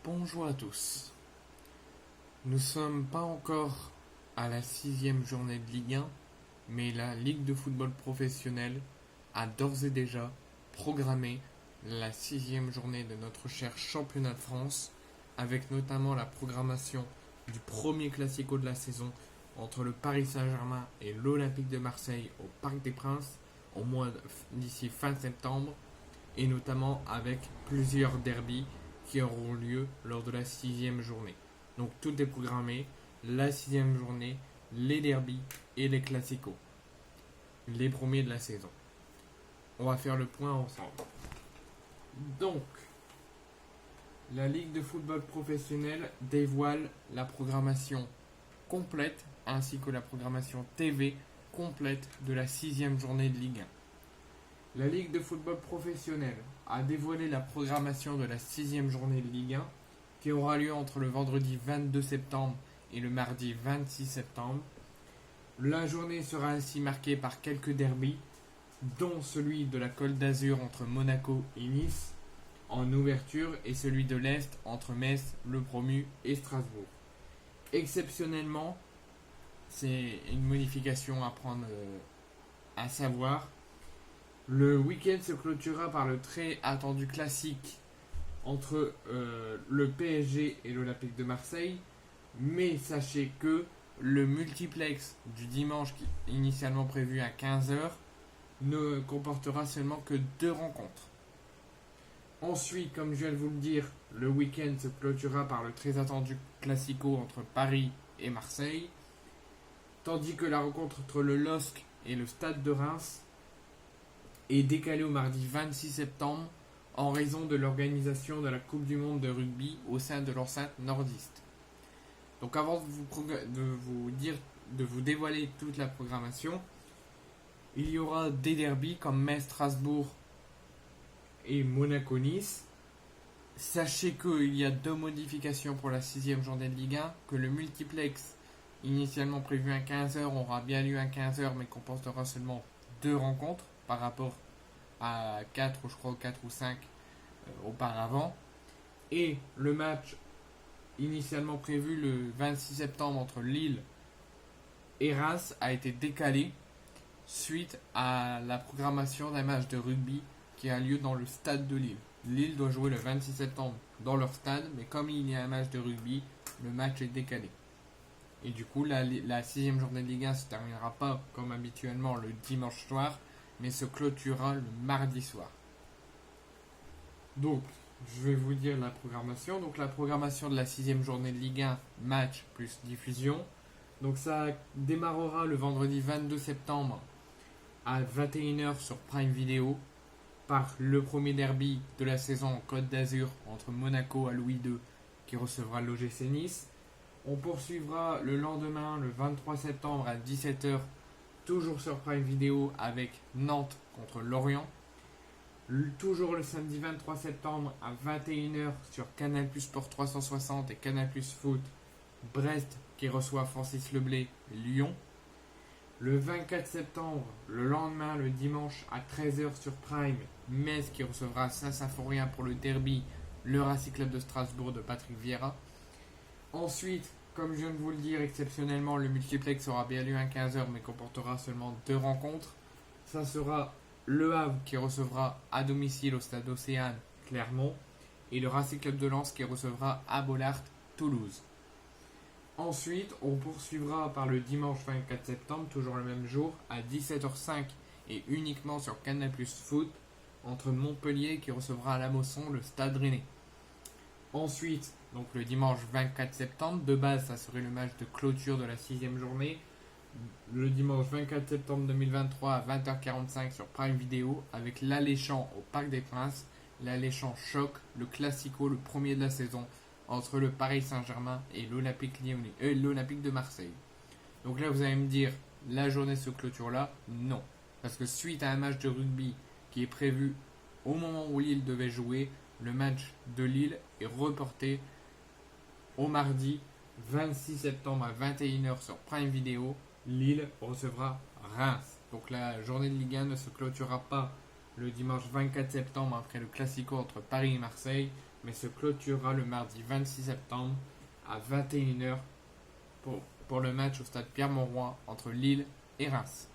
Bonjour à tous. Nous sommes pas encore à la 6e journée de Ligue 1, mais la Ligue de football professionnel a d'ores et déjà programmé la 6e journée de notre cher championnat de France, avec notamment la programmation du premier classico de la saison entre le Paris Saint-Germain et l'Olympique de Marseille au Parc des Princes d'ici fin septembre, et notamment avec plusieurs derbys qui auront lieu lors de la 6e journée. Donc tout est programmé, la 6e journée, les derbys et les classicos, les premiers de la saison. On va faire le point ensemble. Donc, la Ligue de football professionnel dévoile la programmation complète ainsi que la programmation TV complète de la 6e journée de Ligue 1. La Ligue de football professionnel a dévoilé la programmation de la 6e journée de Ligue 1 qui aura lieu entre le vendredi 22 septembre et le mardi 26 septembre. La journée sera ainsi marquée par quelques derbys, dont celui de la Côte d'Azur entre Monaco et Nice en ouverture et celui de l'Est entre Metz, le promu et Strasbourg. Exceptionnellement, c'est une modification à prendre à savoir. Le week-end se clôturera par le très attendu classique entre le PSG et l'Olympique de Marseille, mais sachez que le multiplex du dimanche, qui est initialement prévu à 15h, ne comportera seulement que 2 rencontres. Ensuite, comme je viens de vous le dire, le week-end se clôturera par le très attendu classico entre Paris et Marseille, tandis que la rencontre entre le LOSC et le Stade de Reims est décalée au mardi 26 septembre en raison de l'organisation de la Coupe du Monde de rugby au sein de l'enceinte nordiste. Donc avant de vous dévoiler toute la programmation, il y aura des derbys comme Metz-Strasbourg et Monaco-Nice. Sachez qu'il y a 2 modifications pour la 6e journée de Ligue 1, que le multiplex initialement prévu à 15h aura bien lieu à 15h mais comportera seulement 2 rencontres par rapport à 4 ou 5 auparavant. Et le match initialement prévu le 26 septembre entre Lille et Reims a été décalé suite à la programmation d'un match de rugby qui a lieu dans le stade de Lille. Lille doit jouer le 26 septembre dans leur stade, mais comme il y a un match de rugby, le match est décalé. Et du coup, la 6e journée de Ligue 1 ne se terminera pas comme habituellement le dimanche soir, mais se clôturera le mardi soir. Donc, je vais vous dire la programmation. Donc, la programmation de la 6e journée de Ligue 1, match plus diffusion. Donc, ça démarrera le vendredi 22 septembre à 21h sur Prime Video par le premier derby de la saison en Côte d'Azur entre Monaco à Louis II qui recevra l'OGC Nice. On poursuivra le lendemain, le 23 septembre à 17h, toujours sur Prime Video avec Nantes contre Lorient. Toujours le samedi 23 septembre à 21h sur Canal+ Sport 360 et Canal+ Foot, Brest qui reçoit Francis Leblay, Lyon. Le 24 septembre, le lendemain, le dimanche à 13h sur Prime, Metz qui recevra Saint-Symphorien pour le derby, le Racing Club de Strasbourg de Patrick Vieira. Ensuite, comme je viens de vous le dire, exceptionnellement, le multiplex aura bien lieu à 15h mais comportera seulement 2 rencontres. Ça sera Le Havre qui recevra à domicile au stade Océane Clermont et le Racing Club de Lens qui recevra à Bollaert Toulouse. Ensuite, on poursuivra par le dimanche 24 septembre, toujours le même jour, à 17h05 et uniquement sur Canal+ Foot, entre Montpellier qui recevra à la Mosson le Stade Rennais. Ensuite, donc le dimanche 24 septembre, de base ça serait le match de clôture de la 6e journée, le dimanche 24 septembre 2023 à 20h45 sur Prime Video avec l'Alléchant au Parc des Princes, l'Alléchant choc, le classico, le premier de la saison entre le Paris Saint-Germain et l'Olympique de Marseille. Donc là vous allez me dire, la journée se clôture là? Non, parce que suite à un match de rugby qui est prévu au moment où Lille devait jouer, le match de Lille est reporté au mardi 26 septembre à 21h sur Prime Video. Lille recevra Reims. Donc la journée de Ligue 1 ne se clôturera pas le dimanche 24 septembre après le classico entre Paris et Marseille, mais se clôturera le mardi 26 septembre à 21h pour le match au stade Pierre-Mauroy entre Lille et Reims.